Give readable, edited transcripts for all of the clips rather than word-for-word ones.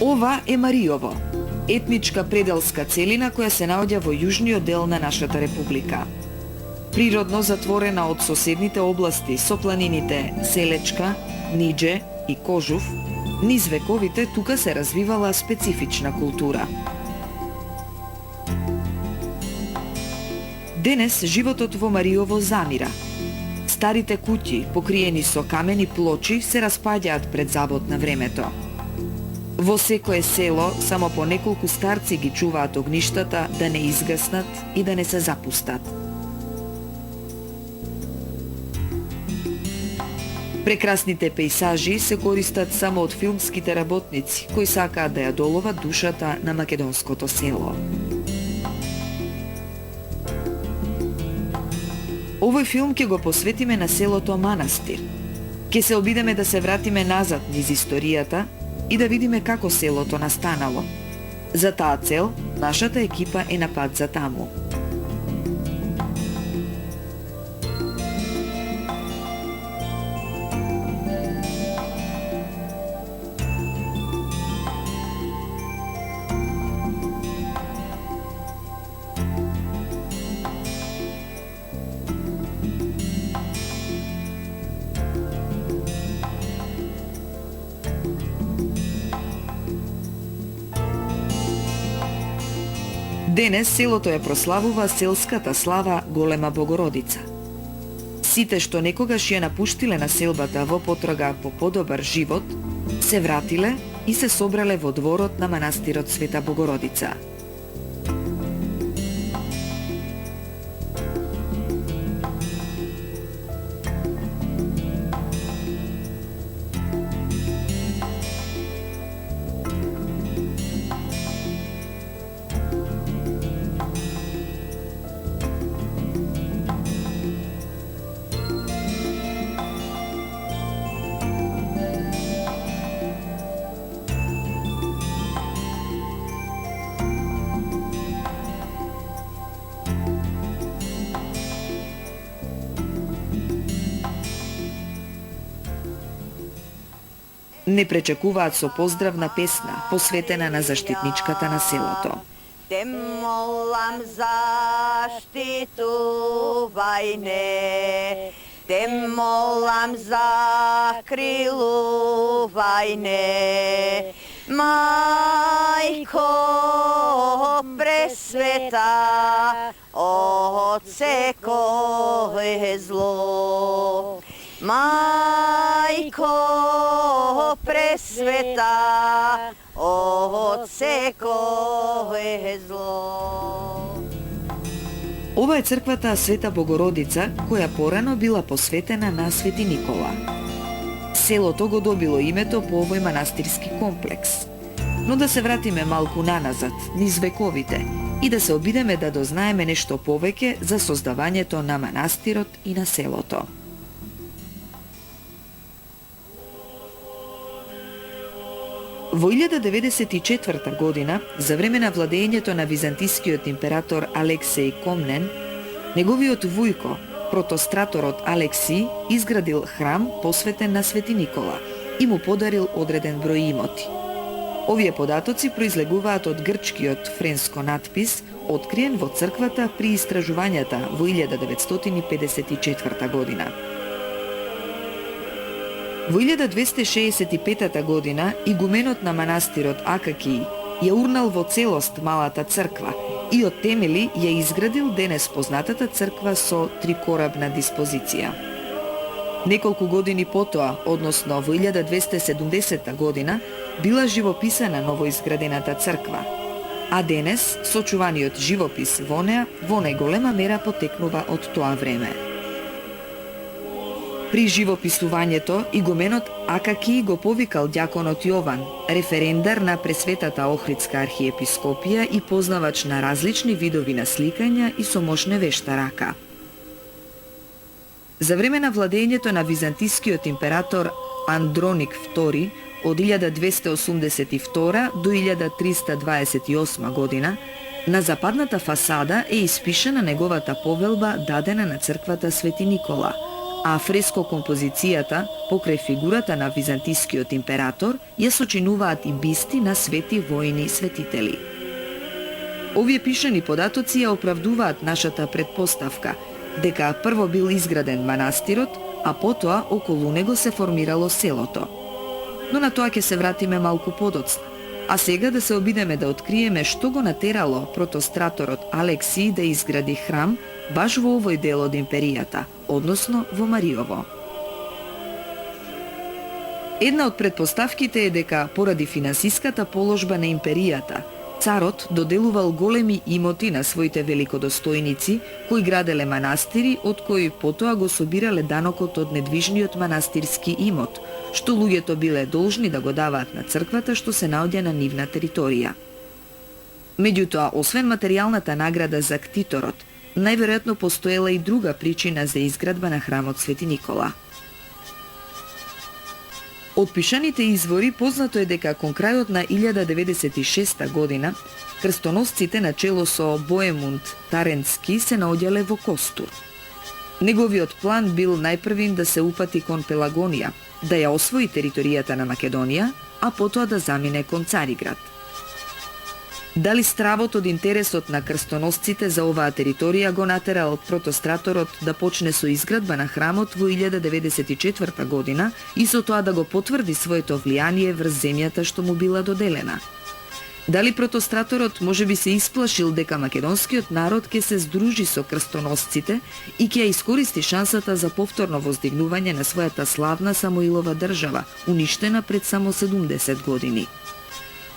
Ова е Мариово, етничка пределска целина која се наоѓа во јужниот дел на нашата република. Природно затворена од соседните области со планините Селечка, Нидже и Кожув, низ вековите тука се развивала специфична култура. Денес животот во Мариово замира. Старите куќи, покриени со камени плочи, се распаѓаат пред забот на времето. Во секое село само по неколку старци ги чуваат огништата да не изгаснат и да не се запустат. Прекрасните пејсажи се користат само од филмските работници кои сакаат да ја доловат душата на македонското село. Овој филм ќе го посветиме на селото Манастир. Ќе се обидеме да се вратиме назад низ историјата и да видиме како селото настанало. За таа цел, нашата екипа е на пат за таму. Денес селото ја прославува селската слава Голема Богородица. Сите што некогаш ја напуштиле населбата во потрага по подобар живот, се вратиле и се собрале во дворот на манастирот Света Богородица. Не пречекуваат со поздравна песна, посветена на заштитничката на селото. Те молам заштитувај не, те молам закрилувај не. Мајко пресвета, од секое зло. Мајко пресвета, од секое зло. Ова е црквата Света Богородица, која порано била посветена на Свети Никола. Селото го добило името по овој манастирски комплекс. Но да се вратиме малку наназад, низ вековите, и да се обидеме да дознаеме нешто повеќе за создавањето на манастирот и на селото. Во 1094 година, за време на владењето на византискиот император Алексеј Комнен, неговиот вујко, протостраторот Алексий, изградил храм посветен на Свети Никола и му подарил одреден број имоти. Овие податоци произлегуваат од грчкиот френско надпис, откриен во црквата при истражувањата во 1954 година. Во 1265 година игуменот на манастирот Акакиј ја урнал во целост малата црква и од темели ја изградил денес познатата црква со трикорабна диспозиција. Неколку години потоа, односно во 1270 година, била живописана новоизградената црква, а денес сочуваниот живопис во неа во најголема мера потекнува од тоа време. При живописувањето, игуменот Акакиј го повикал дјаконот Јован, референдар на Пресветата Охридска архиепископија и познавач на различни видови на сликања и со мошне вешта рака. За време на владењето на византискиот император Андроник II од 1282 до 1328 година, на западната фасада е испишана неговата повелба дадена на црквата Свети Никола, а фреско композицијата, покрај фигурата на византискиот император, ја сочинуваат и бисти на свети војни светители. Овие пишани податоци ја оправдуваат нашата предпоставка, дека прво бил изграден манастирот, а потоа околу него се формирало селото. Но на тоа ќе се вратиме малку подоцна. А сега да се обидеме да откриеме што го натерало протостраторот Алексиј да изгради храм баш во овој дел од империјата, односно во Мариово. Една од предпоставките е дека поради финансиската положба на империјата, царот доделувал големи имоти на своите великодостојници кои граделе манастири, од кои потоа го собирале данокот од недвижниот манастирски имот, што луѓето биле должни да го даваат на црквата што се наоѓа на нивна територија. Меѓутоа, освен материјалната награда за ктиторот, најверојатно постоела и друга причина за изградба на храмот Свети Никола. Од пишаните извори познато е дека кон крајот на 1096 година крстоносците на чело со Боемунд Таренски се наоѓале во Костур. Неговиот план бил најпрвин да се упати кон Пелагонија, да ја освои територијата на Македонија, а потоа да замине кон Цариград. Дали стравот од интересот на крстоносците за оваа територија го натерал протостраторот да почне со изградба на храмот во 1094 година и со тоа да го потврди своето влијание врз земјата што му била доделена? Дали протостраторот може би се исплашил дека македонскиот народ ќе се здружи со крстоносците и ќе ја искористи шансата за повторно воздигнување на својата славна Самоилова држава, уништена пред само 70 години?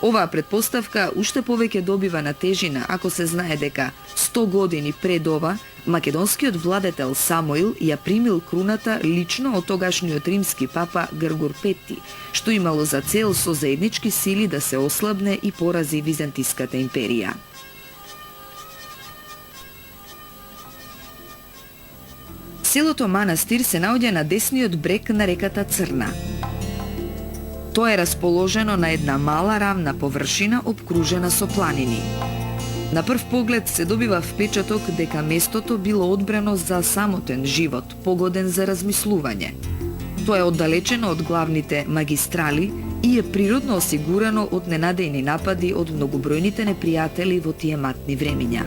Оваа предпоставка уште повеќе добива на тежина ако се знае дека 100 години пред ова македонскиот владетел Самоил ја примил круната лично од тогашниот римски папа Гргор Пети, што имало за цел со заеднички сили да се ослабне и порази Византиската империја. Селото Манастир се наоѓа на десниот брег на реката Црна. Тоа е расположено на една мала равна површина обкружена со планини. На прв поглед се добива впечаток дека местото било одбрано за самотен живот, погоден за размислување. Тоа е оддалечено од главните магистрали и е природно осигурано од ненадејни напади од многобројните непријатели во тие матни времиња.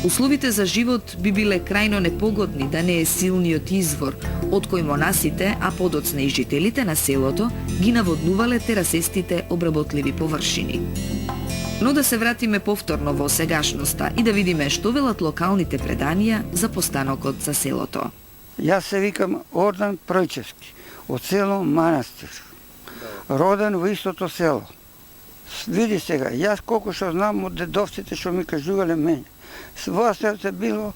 Условите за живот би биле крајно непогодни да не е силниот извор, од кој монасите, а подоцна и жителите на селото, ги наводнувале терасестите обработливи површини. Но да се вратиме повторно во сегашноста и да видиме што велат локалните преданија за постанокот за селото. Јас се викам Ордан Пројчевски, од село Манастир, роден во истото село. Види сега, јас колку што знам од дедовците што ми кажувале мене. Своја селце било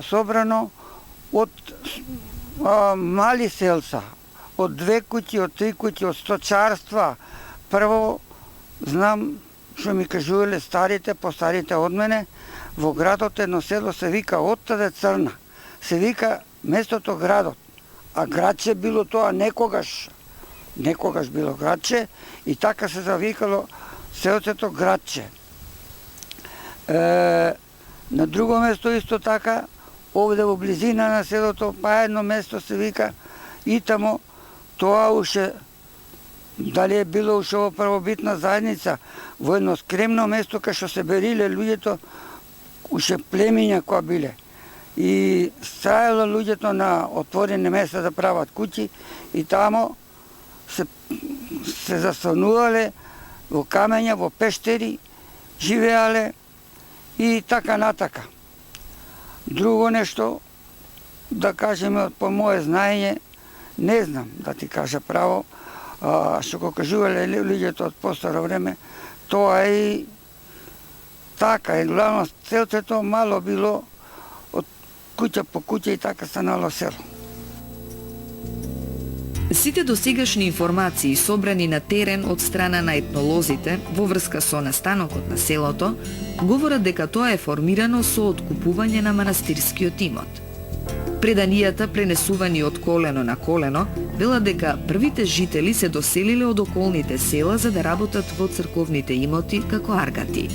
собрано од мали селца, од 2 куќи, од 3 куќи, од сточарства. Прво, знам што ми кажувале старите, постарите од мене, во градот едно село се вика Оттаде Црна. Се вика местото градот, а градче било тоа некогаш било градче и така се завикало селцето градче. На друго место исто така, овде во близина на селото, па едно место се вика и тамо, тоа уште, дали е било уште во првобитна заедница, во едно скремно место кај што се бериле луѓето, уште племиња кои биле. И страјало луѓето на отворени места да прават куќи и тамо се застанувале во камења, во пештери, живеале и така натака. Друго нешто, да кажеме, по моje знаење, не знам да ти кажа право, што го кажувале луѓето од постаро време, тоа е така, и главно селцето мало било од куќа по куќа и така станало село. Сите досегашни информации собрани на терен од страна на етнолозите во врска со настанокот на селото говорат дека тоа е формирано со откупување на манастирскиот имот. Преданијата, пренесувани од колено на колено, велат дека првите жители се доселиле од околните села за да работат во црковните имоти како аргати.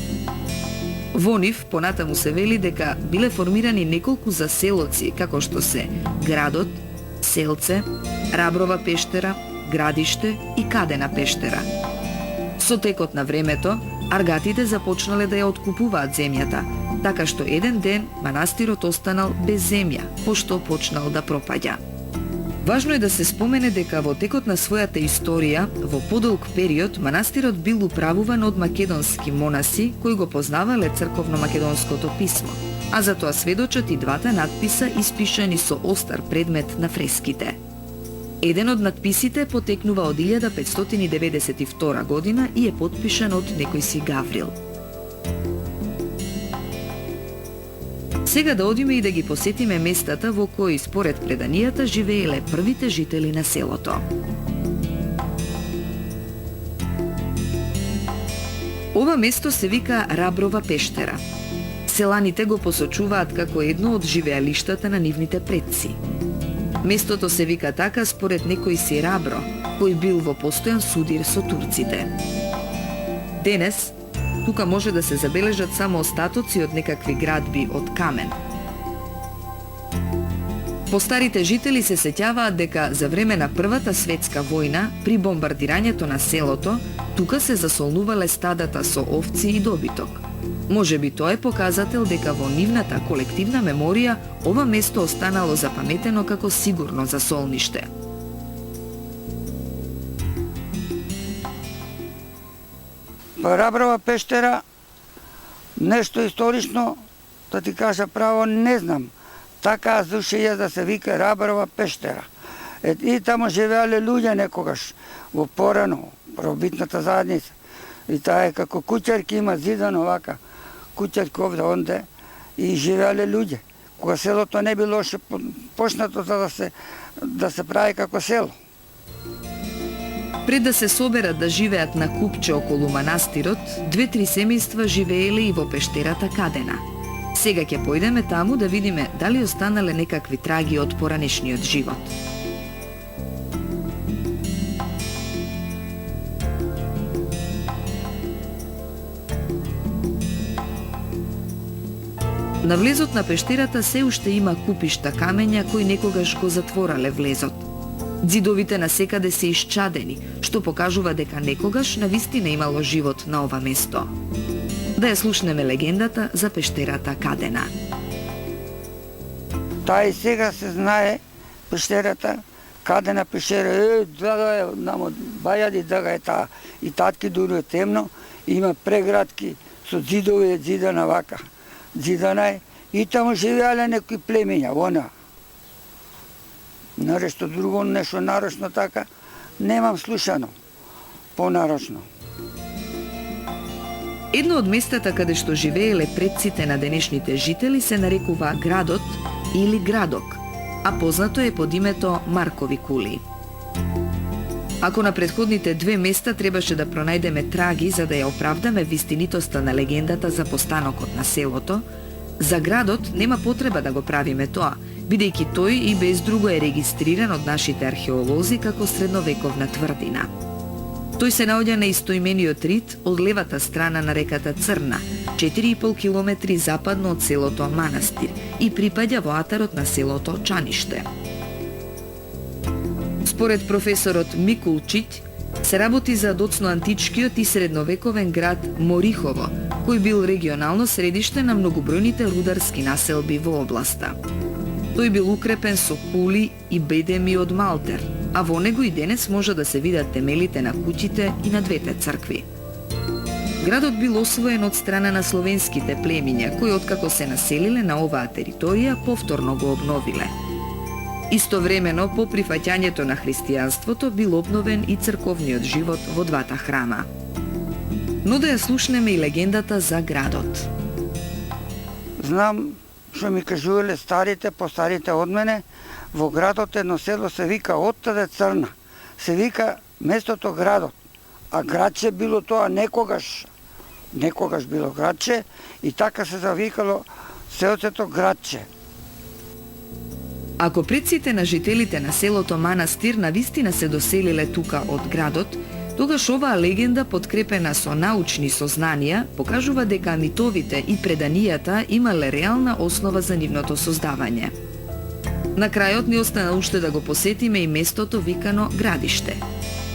Во нив понатаму се вели дека биле формирани неколку заселоци, како што се Градот, Селце, Раброва пештера, Градиште и Кадена пештера. Со текот на времето, аргатите започнале да ја откупуваат земјата, така што еден ден манастирот останал без земја, пошто почнал да пропаѓа. Важно е да се спомене дека во текот на својата историја, во подолг период, манастирот бил управуван од македонски монаси кои го познавале црковно-македонското писмо, а за тоа сведочат и двата надписа испишани со остар предмет на фреските. Еден од надписите потекнува од 1592 година и е потпишан од некој си Гаврил. Сега да одиме и да ги посетиме местата во кои според преданијата живееле првите жители на селото. Ова место се вика Раброва пештера. Селаните го посочуваат како едно од живеалиштата на нивните предци. Местото се вика така според некој си Рабро, кој бил во постојан судир со турците. Денес, тука може да се забележат само остатоци од некакви градби од камен. Постарите жители се сеќаваат дека за време на Првата светска војна, при бомбардирањето на селото, тука се засолнувале стадата со овци и добиток. Може би тоа е показател дека во нивната колективна меморија ова место останало запаметено како сигурно засолниште. Раброва пештера, нешто исторично, да ти кажа право, не знам. Така аз слушаја да се вика Раброва пештера. И тамо живеале луѓе некогаш, во порано, пробитната заедница. И таа е како куќарки, има зидан овака, куќарки овде онде, и живеале луѓе. Кога селото не било още почнато за да се прави како село. Пред да се соберат да живеат на купче околу манастирот, 2-3 семејства живееле и во пештерата Кадена. Сега ќе појдеме таму да видиме дали останале некакви траги од поранешниот живот. На влезот на пештерата се уште има купишта камења кои некогаш го затворале влезот. Ѕидовите насекаде се исчадени, што покажува дека некогаш навистина имало живот на ова место. Да ја слушнеме легендата за пештерата Кадена. Таа и сега се знае пештерата, Кадена пешера, дага е, намо бајади дага е таа. И татки дури е темно, има преградки со ѕидови, ѕидана вака. Ѕидана е, и таму живеале некои племења, вона. Нешто друго, нешто нарочно така, немам слушано понарочно. Едно од местата каде што живееле предците на денешните жители се нарекува Градот или Градок, а познато е под името Маркови кули. Ако на претходните две места требаше да пронајдеме траги за да ја оправдаме вистинитоста на легендата за постанокот на селото, за Градот нема потреба да го правиме тоа, бидејќи тој и без друго е регистриран од нашите археолози како средновековна тврдина. Тој се наоѓа на истоимениот рид од левата страна на реката Црна, 4,5 километри западно од селото Манастир и припаѓа во атарот на селото Чаниште. Според професорот Микулчиќ, се работи за доцно античкиот и средновековен град Морихово, кој бил регионално средиште на многобројните рударски населби во областа. Тој бил укрепен со кули и бедеми од малтер, а во него и денес може да се видат темелите на куќите и на двете цркви. Градот бил освоен од страна на словенските племиња, кои откако се населиле на оваа територија повторно го обновиле. Истовремено, по прифаќањето на христијанството, бил обновен и црковниот живот во двата храма. Но да ја слушнеме и легендата за Градот. Знам што ми кажувале старите, постарите од мене, во Градот едно село се вика Оттаде Црна. Се вика местото Градот. А градче било тоа некогаш било градче и така се завикало селцето Градче. Ако предците на жителите на селото Манастир навистина се доселиле тука од Градот, Тогаш оваа легенда, подкрепена со научни сознанија, покажува дека митовите и преданијата имале реална основа за нивното создавање. На крајот ни остана уште да го посетиме и местото викано Градиште.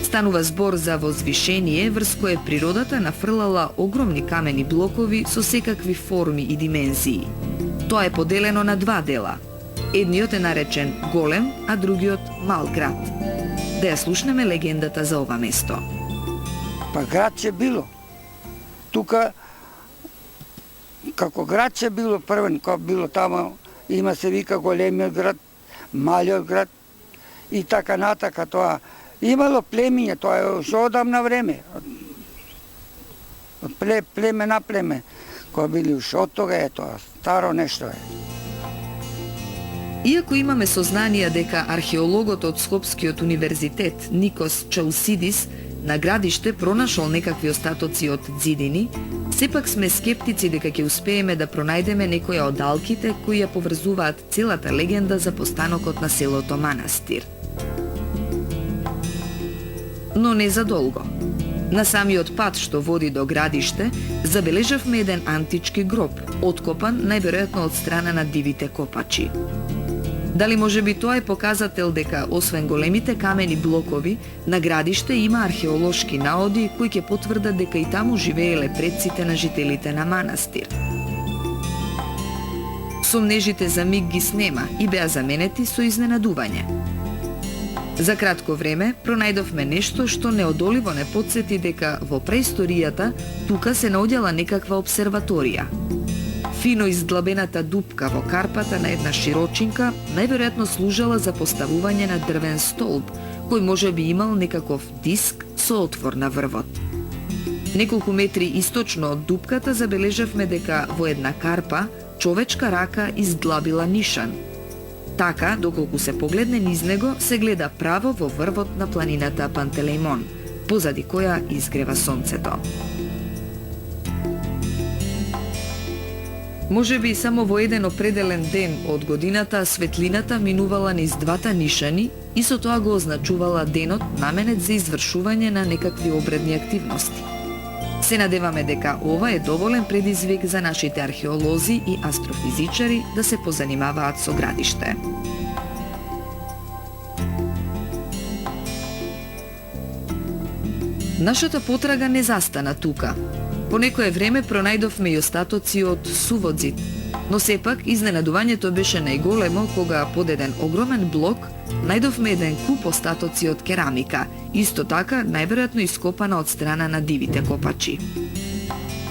Станува збор за возвишение врз кое природата нафрлала огромни камени блокови со секакви форми и димензии. Тоа е поделено на два дела. Едниот е наречен Голем, а другиот Мал град. Да ја слушнеме легендата за ова место. Па градче било. Тука, како градче било првен, кога било тамо, има се вика големиот град, малиот град и така натака тоа. Имало племиња, тоа е уште одамна време. Од племе на племе, кои били уште од тога е тоа, старо нешто е. Иако имаме сознание дека археологот од Скопскиот универзитет Никос Чаусидис на Градиште пронашол некакви остатоци од ѕидини, сепак сме скептици дека ќе успееме да пронајдеме некоја од алките кои ја поврзуваат целата легенда за постанокот на селото Манастир. Но не за долго. На самиот пат што води до Градиште, забележавме еден антички гроб, откопан најверојатно од страна на дивите копачи. Дали може би тоа е показател дека, освен големите камени блокови, на Градиште има археолошки наоди кои ќе потврдат дека и таму живееле предците на жителите на Манастир. Сомнежите за миг ги снема и беа заменети со изненадување. За кратко време пронајдовме нешто што неодоливо не потсети дека во преисторијата тука се наоѓала некаква обсерваторија. Фино издлабената дупка во карпата на една широчинка најверојатно служела за поставување на дрвен столб, кој може би имал некаков диск со отвор на врвот. Неколку метри источно од дупката забележавме дека во една карпа човечка рака издлабила нишан. Така, доколку се погледне низ него, се гледа право во врвот на планината Пантелеймон, позади која изгрева сонцето. Може би само во еден определен ден од годината светлината минувала низ двата нишани и со тоа го означувала денот наменет за извршување на некакви обредни активности. Се надеваме дека ова е доволен предизвик за нашите археолози и астрофизичари да се позанимаваат со Градиште. Нашата потрага не застана тука. По некое време пронајдовме и остатоци од суводзид, но сепак изненадувањето беше најголемо кога под еден огромен блок најдовме еден куп остатоци од керамика, исто така најверојатно ископана од страна на дивите копачи.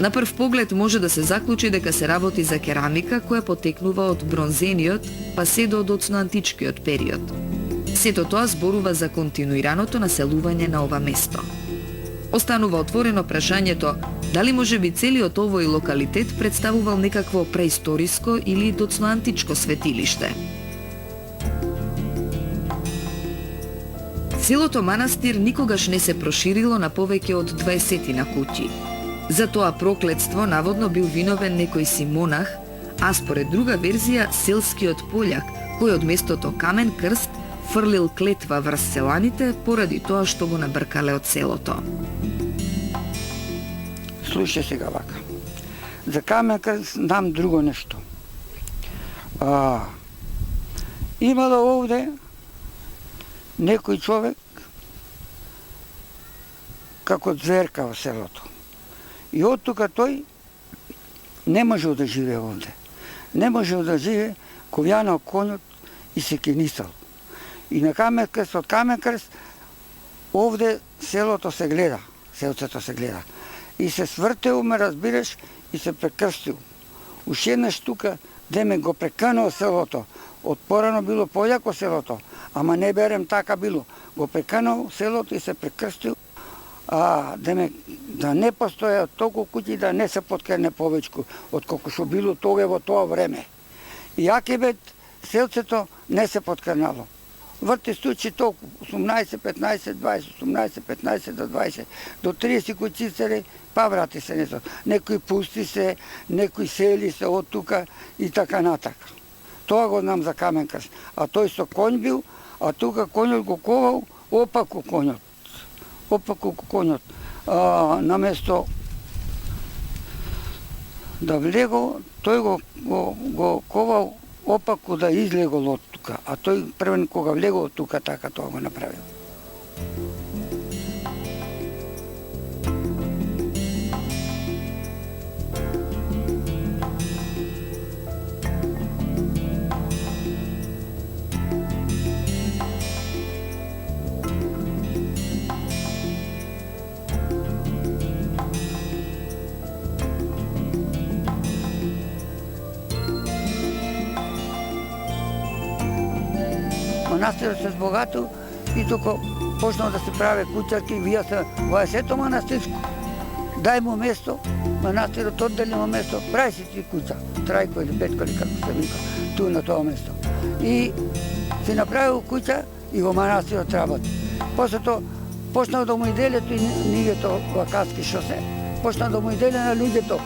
На прв поглед може да се заклучи дека се работи за керамика која потекнува од бронзениот па се до доцноантичкиот период. Сето тоа зборува за континуираното населување на ова место. Останува отворено прашањето дали може би целиот овој локалитет представувал некакво преисториско или доцноантичко светилиште. Селото Манастир никогаш не се проширило на повеќе од 20 на куќи. За тоа проклетство наводно бил виновен некој си монах, а според друга верзија селскиот пољак, кој од местото Камен крст фрлил клетва врз селаните поради тоа што го набркале од селото. Слушај сега вака. За Камен крст знам друго нешто. Имало овде некој човек како зверка во селото. И од тука тој не можел да живее овде. Не можел да живее, ковјанал конјот и се кенисал. И на Камен крст, од Камен крст, овде селото се гледа, селцето се гледа. И се свртел, ме разбираш, и се прекрстил. Уште еднаш тука, деме го преканал селото. Од порано било појако селото, ама не берем така било. Го преканал селото и се прекрстил, деме да не постоја толку куќи, да не се подкрene повеќе, отколку што било тога во тоа време. И Јакебет селцето не се подкренало. Врти случаи толку, 18, 15, 20, 18, 15 до 20, до 30 куќицари, па врати се несот. Некои пусти се, некои сели се од тука и така натака. Тоа го знам за Камен крст. А тој со конј бил, а тука конјот го ковал, опаку конјот. опаку конјот. Наместо да влегол, тој го ковал опаку да излегол од тука, а тој првен кога влегол тука, така тоа го направил. Манастирот се збогатил и тука почнал да се прави куќарки, вија се во сето манастирско. Дај му место, манастирот оддели му место, прави си ти куќа, трајко или петко или како се вика, ту на тоа место. И си направил куќа и во манастирот работи. После тоа почнал да му иделе тој нивето во Каски шосе, почнал да му иделе на луѓето,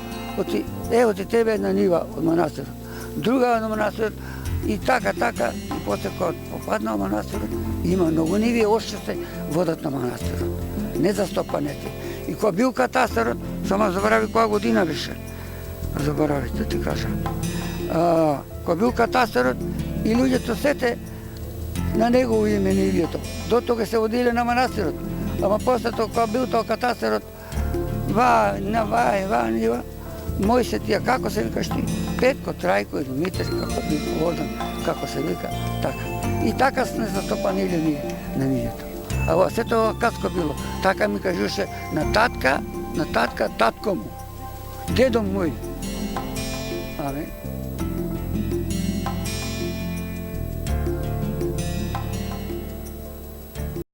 ево ти тебе една нива од манастирот, друга од манастирот, и така, и после кога попаднал манастирот, има многу ниви, още се водат на манастирот, не застопанети. И кога бил катастарот, само заборави која година беше, заборави да ти кажа. Кога бил катастарот, и луѓето сете на негово име нивието. До тога се водиле на манастирот, ама после тоа кога бил тоа катастарот, ва нива, мој се тија, како се викаш ти? Петко, Трајко или Митер, како би водан, како се вика, така. И така сме застопанили ние на нивието. А во сето ова Каско било, така ми кажуше на татка, татко му, дедо мој. Амин.